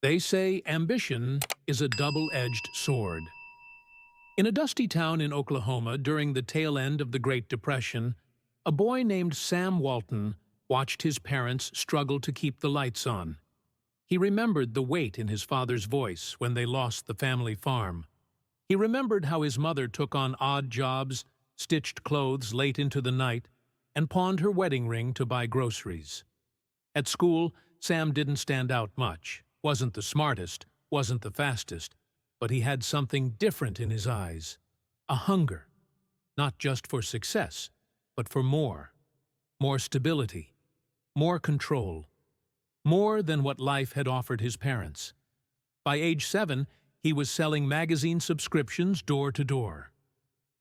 They say ambition is a double-edged sword. In a dusty town in Oklahoma during the tail end of the Great Depression, a boy named Sam Walton watched his parents struggle to keep the lights on. He remembered the weight in his father's voice when they lost the family farm. He remembered how his mother took on odd jobs, stitched clothes late into the night, and pawned her wedding ring to buy groceries. At school, Sam didn't stand out much, wasn't the smartest, wasn't the fastest, but he had something different in his eyes, a hunger, not just for success, but for more stability, more control, more than what life had offered his parents. By age 7, he was selling magazine subscriptions door to door.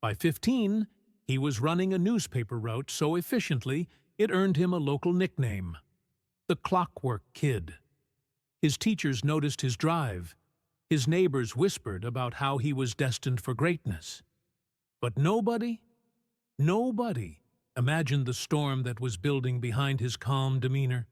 By 15, he was running a newspaper route so efficiently it earned him a local nickname, the Clockwork Kid. His teachers noticed his drive. His neighbors whispered about how he was destined for greatness. But nobody imagined the storm that was building behind his calm demeanor.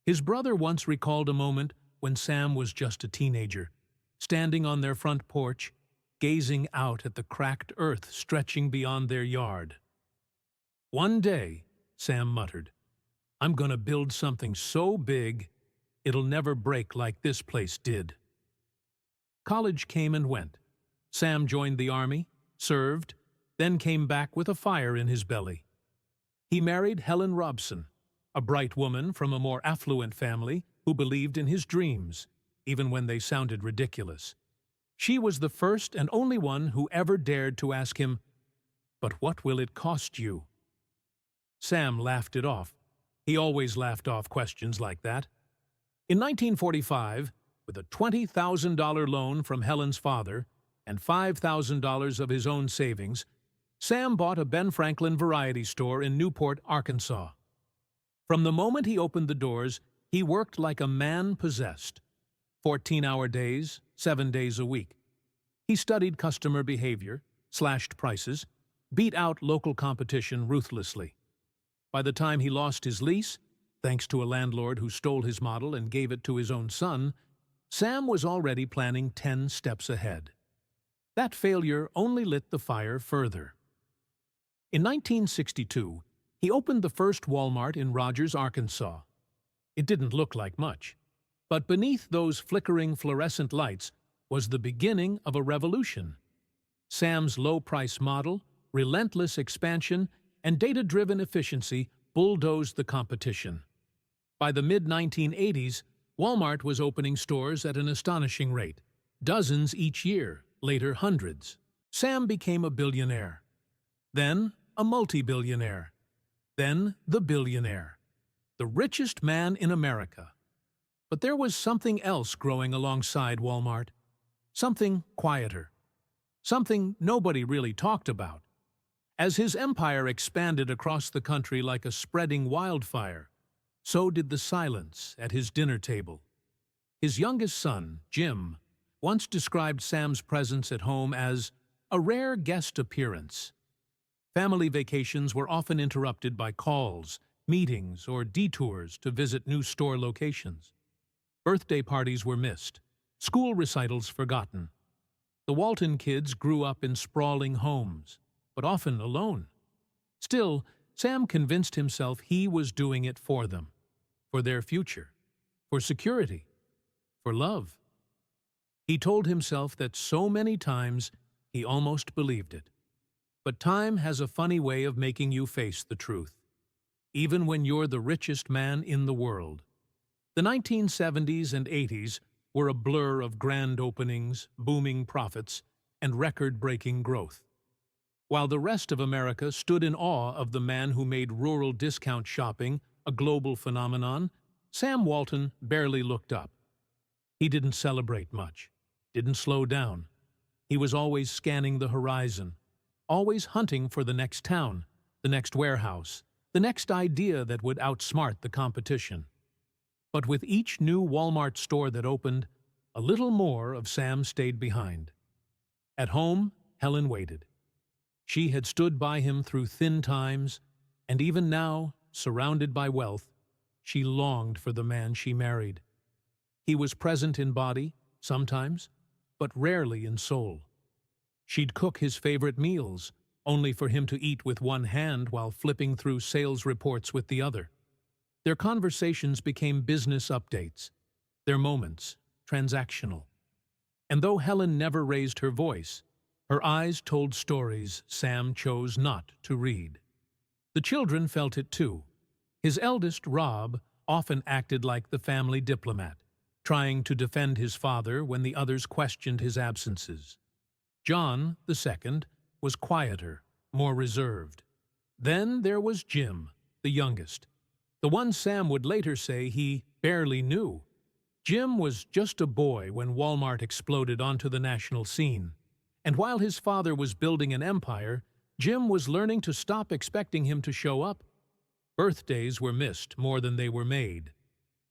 His brother once recalled a moment when Sam was just a teenager, standing on their front porch, gazing out at the cracked earth stretching beyond their yard. "One day," Sam muttered, "I'm gonna build something so big, it'll never break like this place did." College came and went. Sam joined the army, served, then came back with a fire in his belly. He married Helen Robson, a bright woman from a more affluent family who believed in his dreams, even when they sounded ridiculous. She was the first and only one who ever dared to ask him, "But what will it cost you?" Sam laughed it off. He always laughed off questions like that. In 1945, with a $20,000 loan from Helen's father and $5,000 of his own savings, Sam bought a Ben Franklin variety store in Newport, Arkansas. From the moment he opened the doors, he worked like a man possessed. 14-hour days, 7 days a week. He studied customer behavior, slashed prices, beat out local competition ruthlessly. By the time he lost his lease, thanks to a landlord who stole his model and gave it to his own son, Sam was already planning 10 steps ahead. That failure only lit the fire further. In 1962, he opened the first Walmart in Rogers, Arkansas. It didn't look like much, but beneath those flickering fluorescent lights was the beginning of a revolution. Sam's low-price model, relentless expansion, and data-driven efficiency bulldozed the competition. By the mid-1980s, Walmart was opening stores at an astonishing rate, dozens each year, later hundreds. Sam became a billionaire, then a multi-billionaire, then the billionaire, the richest man in America. But there was something else growing alongside Walmart, something quieter, something nobody really talked about. As his empire expanded across the country like a spreading wildfire, so did the silence at his dinner table. His youngest son, Jim, once described Sam's presence at home as a rare guest appearance. Family vacations were often interrupted by calls, meetings, or detours to visit new store locations. Birthday parties were missed, school recitals forgotten. The Walton kids grew up in sprawling homes, but often alone. Still, Sam convinced himself he was doing it for them, for their future, for security, for love. He told himself that so many times he almost believed it. But time has a funny way of making you face the truth, even when you're the richest man in the world. The 1970s and 80s were a blur of grand openings, booming profits, and record-breaking growth. While the rest of America stood in awe of the man who made rural discount shopping a global phenomenon, Sam Walton barely looked up. He didn't celebrate much, didn't slow down. He was always scanning the horizon, always hunting for the next town, the next warehouse, the next idea that would outsmart the competition. But with each new Walmart store that opened, a little more of Sam stayed behind. At home, Helen waited. She had stood by him through thin times, and even now, surrounded by wealth, she longed for the man she married. He was present in body, sometimes, but rarely in soul. She'd cook his favorite meals, only for him to eat with one hand while flipping through sales reports with the other. Their conversations became business updates, their moments transactional. And though Helen never raised her voice, her eyes told stories Sam chose not to read. The children felt it too. His eldest, Rob, often acted like the family diplomat, trying to defend his father when the others questioned his absences. John, the second, was quieter, more reserved. Then there was Jim, the youngest, the one Sam would later say he barely knew. Jim was just a boy when Walmart exploded onto the national scene. And while his father was building an empire, Jim was learning to stop expecting him to show up. Birthdays were missed more than they were made.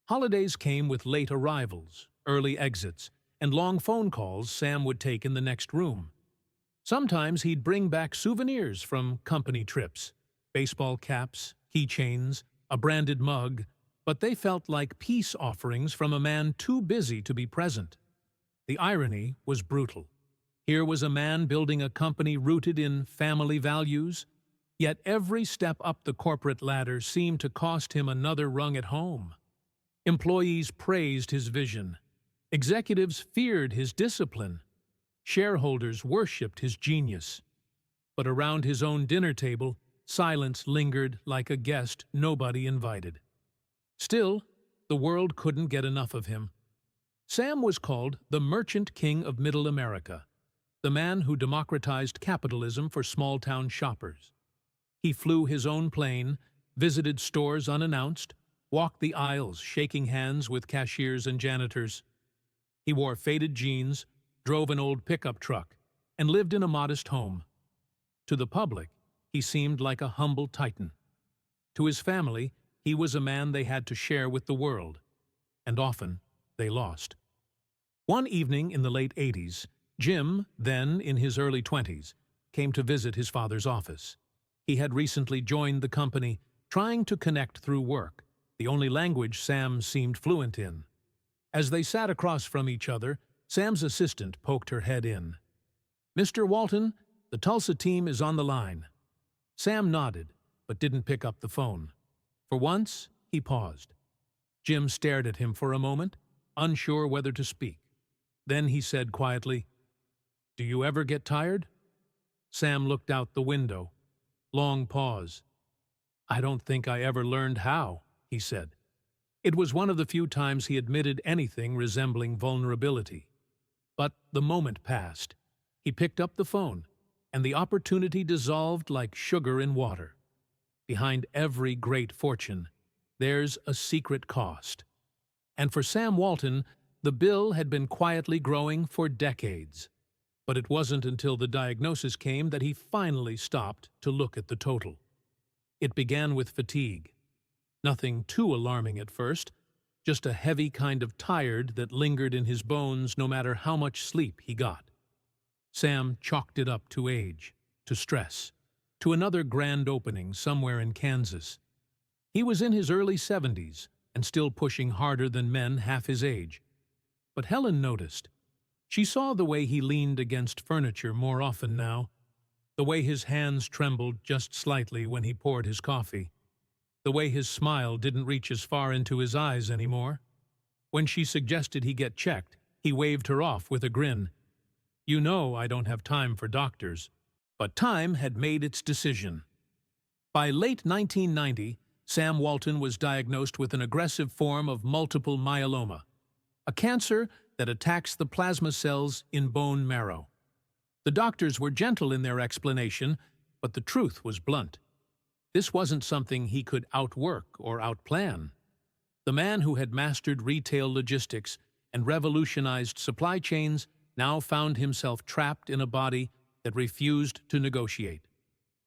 Holidays came with late arrivals, early exits, and long phone calls Sam would take in the next room. Sometimes he'd bring back souvenirs from company trips, baseball caps, keychains, a branded mug, but they felt like peace offerings from a man too busy to be present. The irony was brutal. Here was a man building a company rooted in family values, yet every step up the corporate ladder seemed to cost him another rung at home. Employees praised his vision. Executives feared his discipline. Shareholders worshipped his genius. But around his own dinner table, silence lingered like a guest nobody invited. Still, the world couldn't get enough of him. Sam was called the Merchant King of Middle America, the man who democratized capitalism for small-town shoppers. He flew his own plane, visited stores unannounced, walked the aisles shaking hands with cashiers and janitors. He wore faded jeans, drove an old pickup truck, and lived in a modest home. To the public, he seemed like a humble titan. To his family, he was a man they had to share with the world, and often they lost. One evening in the late 80s, Jim, then in his early 20s, came to visit his father's office. He had recently joined the company, trying to connect through work, the only language Sam seemed fluent in. As they sat across from each other, Sam's assistant poked her head in. "Mr. Walton, the Tulsa team is on the line." Sam nodded, but didn't pick up the phone. For once, he paused. Jim stared at him for a moment, unsure whether to speak. Then he said quietly, "Do you ever get tired?" Sam looked out the window. Long pause. "I don't think I ever learned how," he said. It was one of the few times he admitted anything resembling vulnerability. But the moment passed. He picked up the phone, and the opportunity dissolved like sugar in water. Behind every great fortune, there's a secret cost. And for Sam Walton, the bill had been quietly growing for decades. But it wasn't until the diagnosis came that he finally stopped to look at the total. It began with fatigue. Nothing too alarming at first, just a heavy kind of tired that lingered in his bones no matter how much sleep he got. Sam chalked it up to age, to stress, to another grand opening somewhere in Kansas. He was in his early 70s and still pushing harder than men half his age. But Helen noticed. She saw the way he leaned against furniture more often now, the way his hands trembled just slightly when he poured his coffee, the way his smile didn't reach as far into his eyes anymore. When she suggested he get checked, he waved her off with a grin. "You know I don't have time for doctors." But time had made its decision. By late 1990, Sam Walton was diagnosed with an aggressive form of multiple myeloma, a cancer that attacks the plasma cells in bone marrow. The doctors were gentle in their explanation, but the truth was blunt. This wasn't something he could outwork or outplan. The man who had mastered retail logistics and revolutionized supply chains now found himself trapped in a body that refused to negotiate.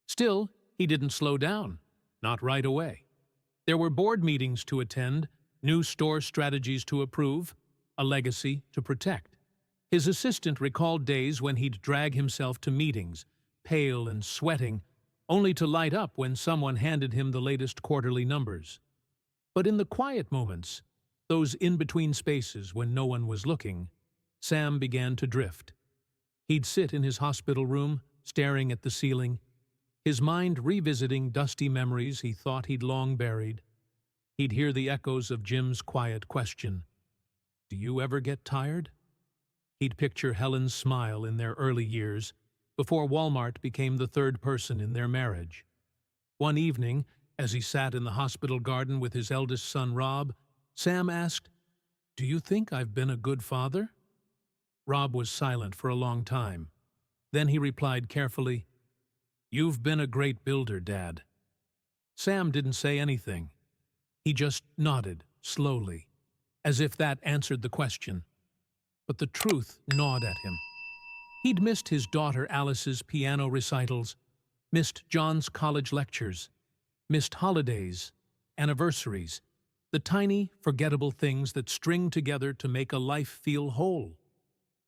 Still, he didn't slow down, not right away. There were board meetings to attend, new store strategies to approve, a legacy to protect. His assistant recalled days when he'd drag himself to meetings, pale and sweating, only to light up when someone handed him the latest quarterly numbers. But in the quiet moments, those in-between spaces when no one was looking, Sam began to drift. He'd sit in his hospital room, staring at the ceiling, his mind revisiting dusty memories he thought he'd long buried. He'd hear the echoes of Jim's quiet question, "Do you ever get tired?" He'd picture Helen's smile in their early years, before Walmart became the third person in their marriage. One evening, as he sat in the hospital garden with his eldest son Rob, Sam asked, "Do you think I've been a good father?" Rob was silent for a long time. Then he replied carefully, "You've been a great builder, Dad." Sam didn't say anything. He just nodded, slowly, as if that answered the question. But the truth gnawed at him. He'd missed his daughter Alice's piano recitals, missed John's college lectures, missed holidays, anniversaries, the tiny, forgettable things that string together to make a life feel whole.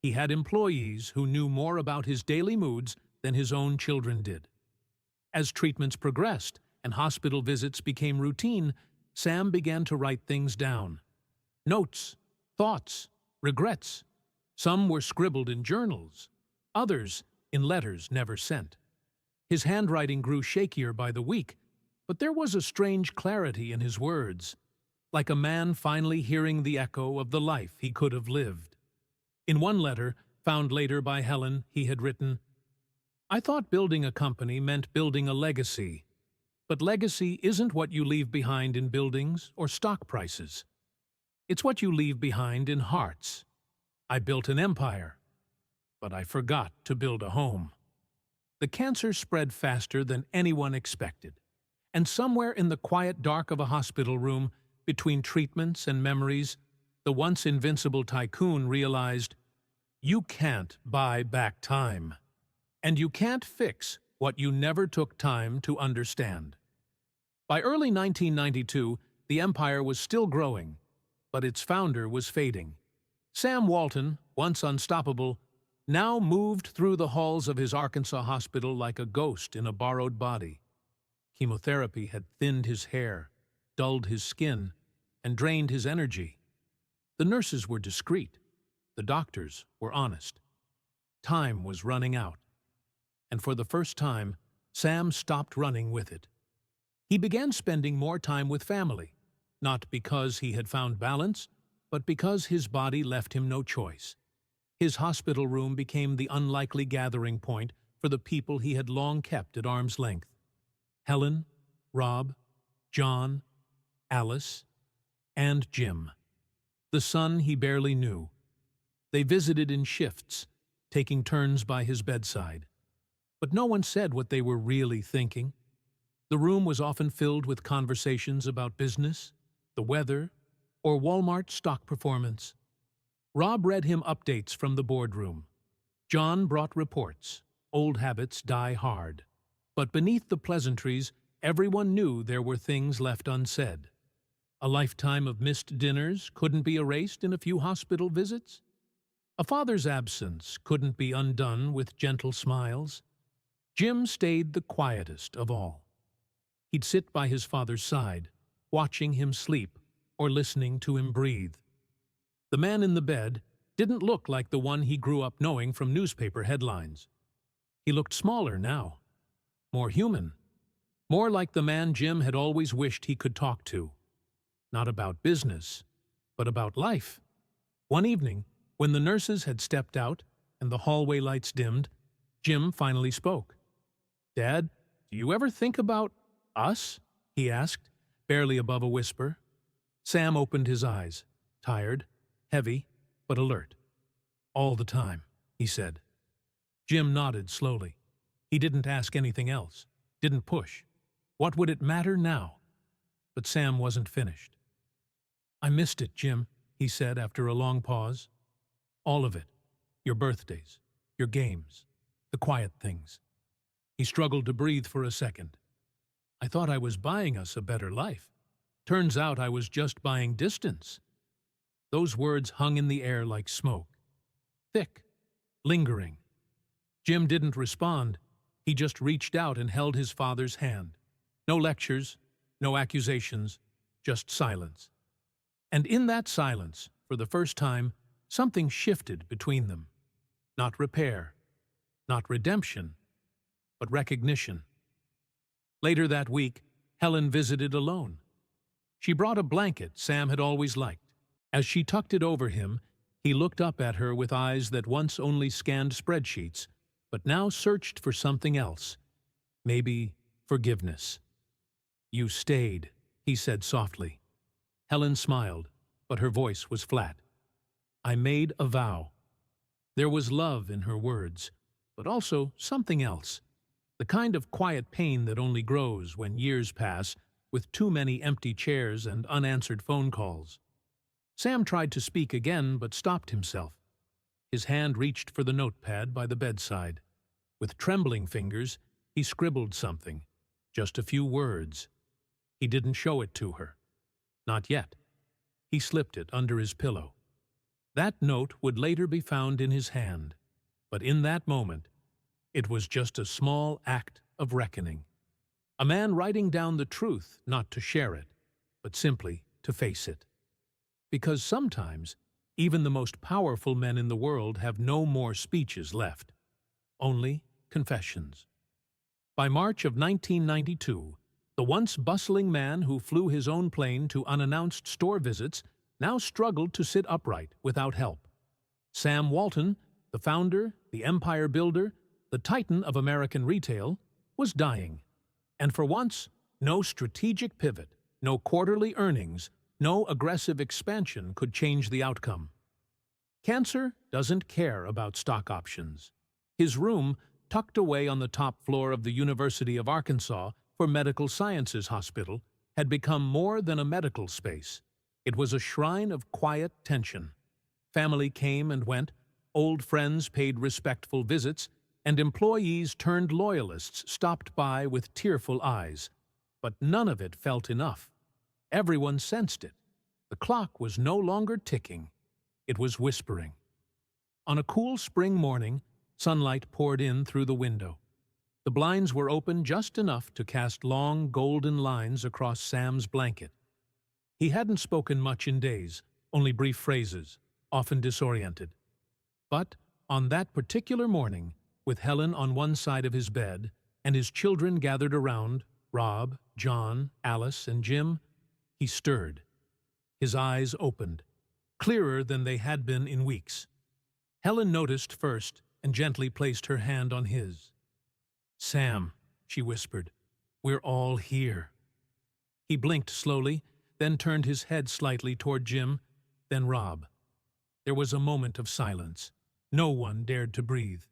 He had employees who knew more about his daily moods than his own children did. As treatments progressed and hospital visits became routine, Sam began to write things down. Notes, thoughts, regrets. Some were scribbled in journals, others in letters never sent. His handwriting grew shakier by the week, but there was a strange clarity in his words, like a man finally hearing the echo of the life he could have lived. In one letter, found later by Helen, he had written, "I thought building a company meant building a legacy, but legacy isn't what you leave behind in buildings or stock prices. It's what you leave behind in hearts. I built an empire, but I forgot to build a home." The cancer spread faster than anyone expected, and somewhere in the quiet dark of a hospital room, between treatments and memories, the once invincible tycoon realized, you can't buy back time, and you can't fix what you never took time to understand. By early 1992, the empire was still growing, but its founder was fading. Sam Walton, once unstoppable, now moved through the halls of his Arkansas hospital like a ghost in a borrowed body. Chemotherapy had thinned his hair, dulled his skin, and drained his energy. The nurses were discreet. The doctors were honest. Time was running out. And for the first time, Sam stopped running with it. He began spending more time with family, not because he had found balance, but because his body left him no choice. His hospital room became the unlikely gathering point for the people he had long kept at arm's length. Helen, Rob, John, Alice, and Jim, the son he barely knew. They visited in shifts, taking turns by his bedside. But no one said what they were really thinking. The room was often filled with conversations about business, the weather, or Walmart stock performance. Rob read him updates from the boardroom. John brought reports. Old habits die hard. But beneath the pleasantries, everyone knew there were things left unsaid. A lifetime of missed dinners couldn't be erased in a few hospital visits. A father's absence couldn't be undone with gentle smiles. Jim stayed the quietest of all. He'd sit by his father's side, watching him sleep or listening to him breathe. The man in the bed didn't look like the one he grew up knowing from newspaper headlines. He looked smaller now, more human, more like the man Jim had always wished he could talk to. Not about business, but about life. One evening, when the nurses had stepped out and the hallway lights dimmed, Jim finally spoke. "Dad, do you ever think about us?" he asked, barely above a whisper. Sam opened his eyes, tired, heavy, but alert. "All the time," he said. Jim nodded slowly. He didn't ask anything else, didn't push. What would it matter now? But Sam wasn't finished. "I missed it, Jim," he said after a long pause. "All of it. Your birthdays, your games, the quiet things." He struggled to breathe for a second. "I thought I was buying us a better life. Turns out I was just buying distance." Those words hung in the air like smoke. Thick, lingering. Jim didn't respond. He just reached out and held his father's hand. No lectures, no accusations, just silence. And in that silence, for the first time, something shifted between them. Not repair, not redemption, but recognition. Later that week, Helen visited alone. She brought a blanket Sam had always liked. As she tucked it over him, he looked up at her with eyes that once only scanned spreadsheets, but now searched for something else. Maybe forgiveness. "You stayed," he said softly. Helen smiled, but her voice was flat. "I made a vow." There was love in her words, but also something else. The kind of quiet pain that only grows when years pass, with too many empty chairs and unanswered phone calls. Sam tried to speak again, but stopped himself. His hand reached for the notepad by the bedside. With trembling fingers, he scribbled something, just a few words. He didn't show it to her. Not yet. He slipped it under his pillow. That note would later be found in his hand, but in that moment, it was just a small act of reckoning. A man writing down the truth, not to share it, but simply to face it. Because sometimes, even the most powerful men in the world have no more speeches left. Only confessions. By March of 1992, the once bustling man who flew his own plane to unannounced store visits now struggled to sit upright without help. Sam Walton, the founder, the empire builder, the titan of American retail, was dying. And for once, no strategic pivot, no quarterly earnings, no aggressive expansion could change the outcome. Cancer doesn't care about stock options. His room, tucked away on the top floor of the University of Arkansas for Medical Sciences Hospital, had become more than a medical space. It was a shrine of quiet tension. Family came and went, old friends paid respectful visits, and employees turned loyalists stopped by with tearful eyes. But none of it felt enough. Everyone sensed it. The clock was no longer ticking. It was whispering. On a cool spring morning, sunlight poured in through the window. The blinds were open just enough to cast long, golden lines across Sam's blanket. He hadn't spoken much in days, only brief phrases, often disoriented. But on that particular morning, with Helen on one side of his bed and his children gathered around, Rob, John, Alice, and Jim, he stirred. His eyes opened, clearer than they had been in weeks. Helen noticed first and gently placed her hand on his. "Sam," she whispered, "we're all here." He blinked slowly, then turned his head slightly toward Jim, then Rob. There was a moment of silence. No one dared to breathe.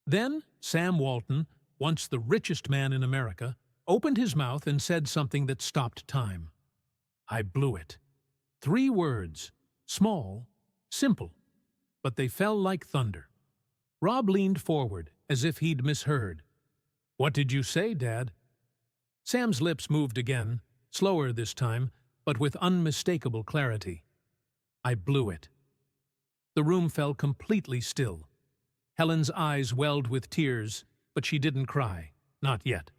Then Sam Walton, once the richest man in America, opened his mouth and said something that stopped time. "I blew it." 3 words, small, simple, but they fell like thunder. Rob leaned forward, as if he'd misheard. "What did you say, Dad?" Sam's lips moved again, slower this time, but with unmistakable clarity. "I blew it." The room fell completely still. Helen's eyes welled with tears, but she didn't cry, not yet.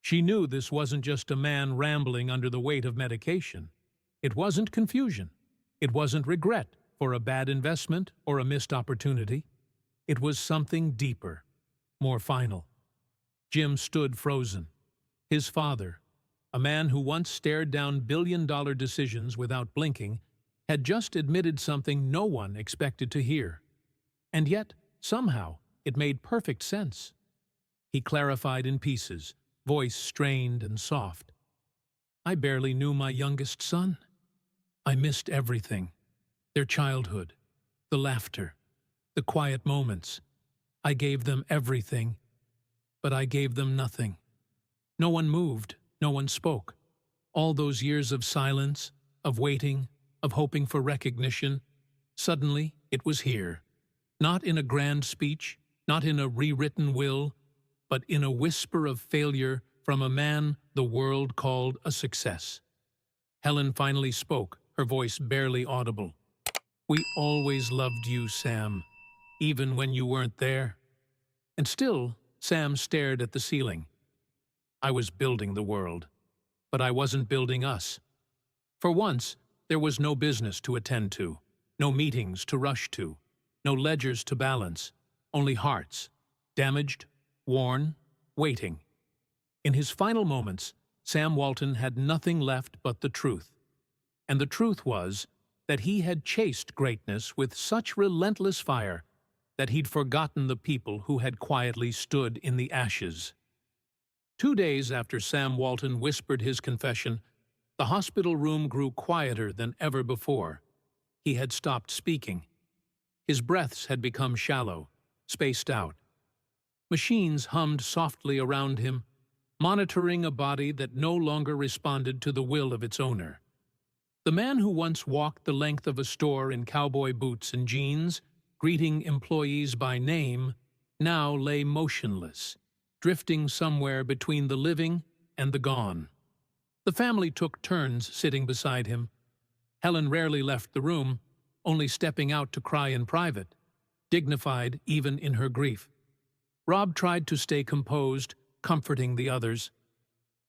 She knew this wasn't just a man rambling under the weight of medication. It wasn't confusion. It wasn't regret for a bad investment or a missed opportunity. It was something deeper, more final. Jim stood frozen. His father, a man who once stared down billion-dollar decisions without blinking, had just admitted something no one expected to hear. And yet, somehow, it made perfect sense. He clarified in pieces, voice strained and soft. "I barely knew my youngest son. I missed everything. Their childhood, the laughter, the quiet moments. I gave them everything, but I gave them nothing. No one moved, no one spoke. All those years of silence, of waiting, of hoping for recognition, suddenly it was here. Not in a grand speech, not in a rewritten will, but in a whisper of failure from a man the world called a success." Helen finally spoke, her voice barely audible. "We always loved you, Sam, even when you weren't there." And still, Sam stared at the ceiling. "I was building the world, but I wasn't building us." For once, There was no business to attend to, no meetings to rush to, no ledgers to balance, only hearts, damaged, worn, waiting. In his final moments, Sam Walton had nothing left but the truth. And the truth was that he had chased greatness with such relentless fire that he'd forgotten the people who had quietly stood in the ashes. 2 days after Sam Walton whispered his confession, the hospital room grew quieter than ever before. He had stopped speaking. His breaths had become shallow, spaced out. Machines hummed softly around him, monitoring a body that no longer responded to the will of its owner. The man who once walked the length of a store in cowboy boots and jeans, greeting employees by name, now lay motionless, drifting somewhere between the living and the gone. The family took turns sitting beside him. Helen rarely left the room, only stepping out to cry in private, dignified even in her grief. Rob tried to stay composed, comforting the others.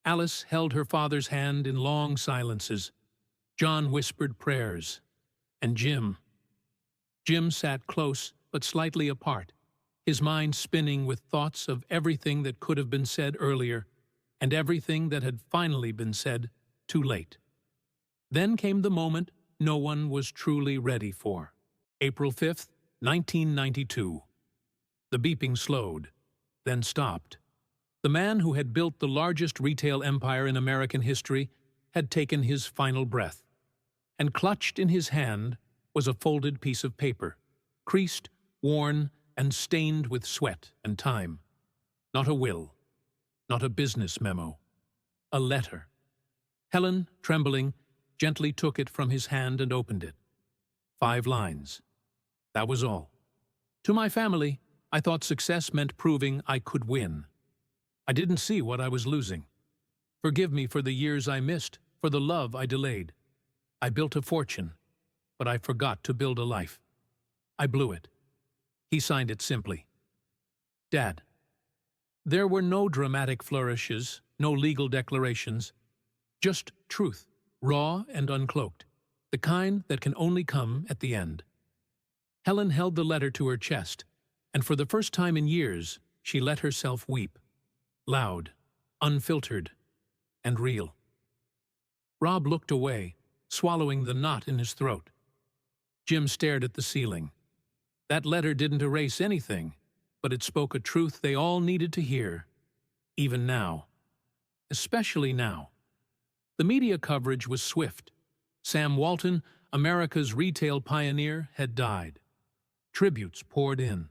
Alice held her father's hand in long silences. John whispered prayers. And Jim sat close but slightly apart, his mind spinning with thoughts of everything that could have been said earlier and everything that had finally been said too late. Then came the moment no one was truly ready for. April 5th, 1992. The beeping slowed, then stopped. The man who had built the largest retail empire in American history had taken his final breath, and clutched in his hand was a folded piece of paper, creased, worn, and stained with sweat and time. Not a will, not a business memo, a letter. Helen, trembling, gently took it from his hand and opened it. 5 lines. That was all. To my family, I thought success meant proving I could win. I didn't see what I was losing. Forgive me for the years I missed, for the love I delayed. I built a fortune, but I forgot to build a life. I blew it. He signed it simply. Dad. There were no dramatic flourishes, no legal declarations, just truth, raw and uncloaked, the kind that can only come at the end. Helen held the letter to her chest, and for the first time in years, she let herself weep. Loud, unfiltered, and real. Rob looked away, swallowing the knot in his throat. Jim stared at the ceiling. That letter didn't erase anything, but it spoke a truth they all needed to hear, even now. Especially now. The media coverage was swift. Sam Walton, America's retail pioneer, had died. Tributes poured in.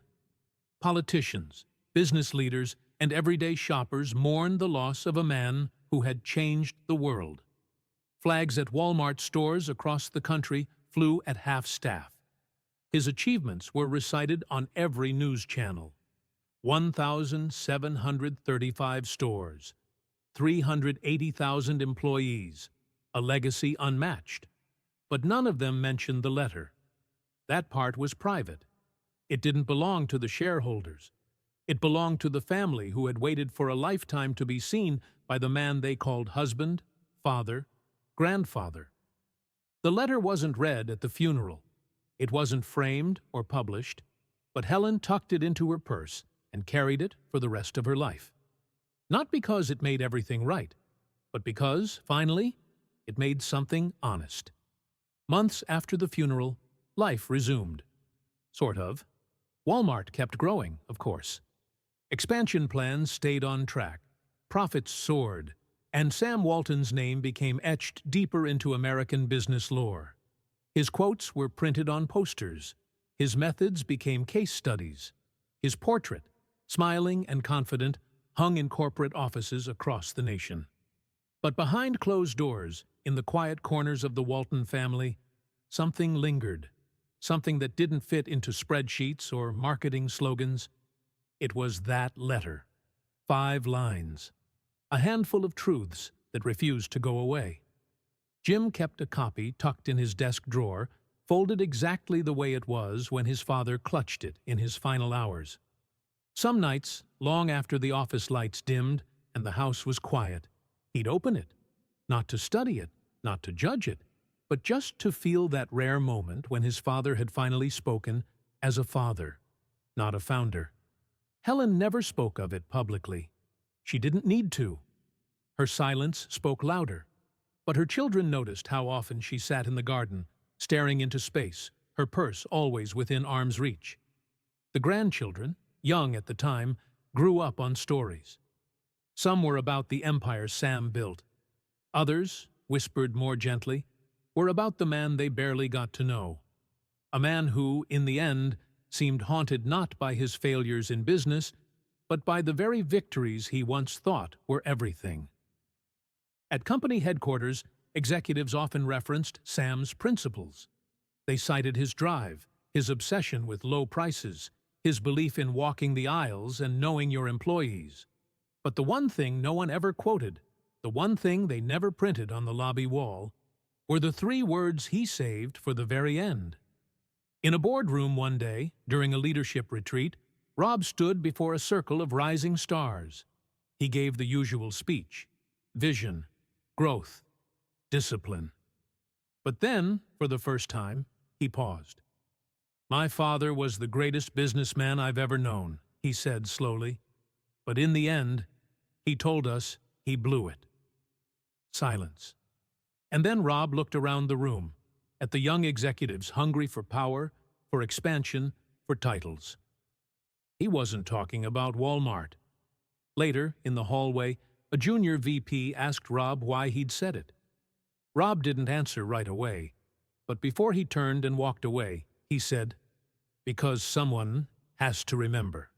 Politicians, business leaders, and everyday shoppers mourned the loss of a man who had changed the world. Flags at Walmart stores across the country flew at half-staff. His achievements were recited on every news channel. 1,735 stores, 380,000 employees, a legacy unmatched. But none of them mentioned the letter. That part was private. It didn't belong to the shareholders. It belonged to the family who had waited for a lifetime to be seen by the man they called husband, father, grandfather. The letter wasn't read at the funeral. It wasn't framed or published, but Helen tucked it into her purse and carried it for the rest of her life. Not because it made everything right, but because, finally, it made something honest. Months after the funeral, life resumed. Sort of. Walmart kept growing, of course. Expansion plans stayed on track. Profits soared, and Sam Walton's name became etched deeper into American business lore. His quotes were printed on posters. His methods became case studies. His portrait, smiling and confident, hung in corporate offices across the nation. But behind closed doors, in the quiet corners of the Walton family, something lingered, something that didn't fit into spreadsheets or marketing slogans. It was that letter. 5 lines. A handful of truths that refused to go away. Jim kept a copy tucked in his desk drawer, folded exactly the way it was when his father clutched it in his final hours. Some nights, long after the office lights dimmed and the house was quiet, he'd open it, not to study it, not to judge it, but just to feel that rare moment when his father had finally spoken as a father, not a founder. Helen never spoke of it publicly. She didn't need to. Her silence spoke louder. But her children noticed how often she sat in the garden, staring into space, her purse always within arm's reach. The grandchildren, young at the time, grew up on stories. Some were about the empire Sam built. Others, whispered more gently, were about the man they barely got to know. A man who, in the end, seemed haunted not by his failures in business, but by the very victories he once thought were everything. At company headquarters, executives often referenced Sam's principles. They cited his drive, his obsession with low prices, his belief in walking the aisles and knowing your employees. But the one thing no one ever quoted, the one thing they never printed on the lobby wall, were the 3 words he saved for the very end. In a boardroom one day, during a leadership retreat, Rob stood before a circle of rising stars. He gave the usual speech: vision, growth, discipline. But then, for the first time, he paused. "My father was the greatest businessman I've ever known," he said slowly. "But in the end, he told us he blew it." Silence. And then Rob looked around the room, at the young executives hungry for power, for expansion, for titles. He wasn't talking about Walmart. Later, in the hallway, a junior VP asked Rob why he'd said it. Rob didn't answer right away, but before he turned and walked away, he said, "Because someone has to remember."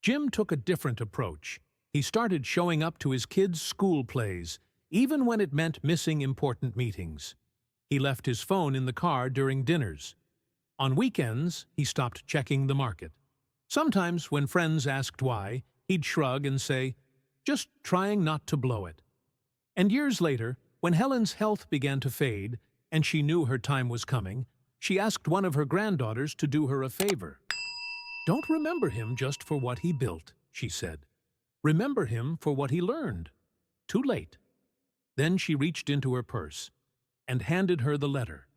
Jim took a different approach. He started showing up to his kids' school plays, even when it meant missing important meetings. He left his phone in the car during dinners. On weekends, he stopped checking the market. Sometimes, when friends asked why, he'd shrug and say, "Just trying not to blow it." And years later, when Helen's health began to fade, and she knew her time was coming, she asked one of her granddaughters to do her a favor. "Don't remember him just for what he built," she said. "Remember him for what he learned." Too late. Then she reached into her purse and handed her the letter.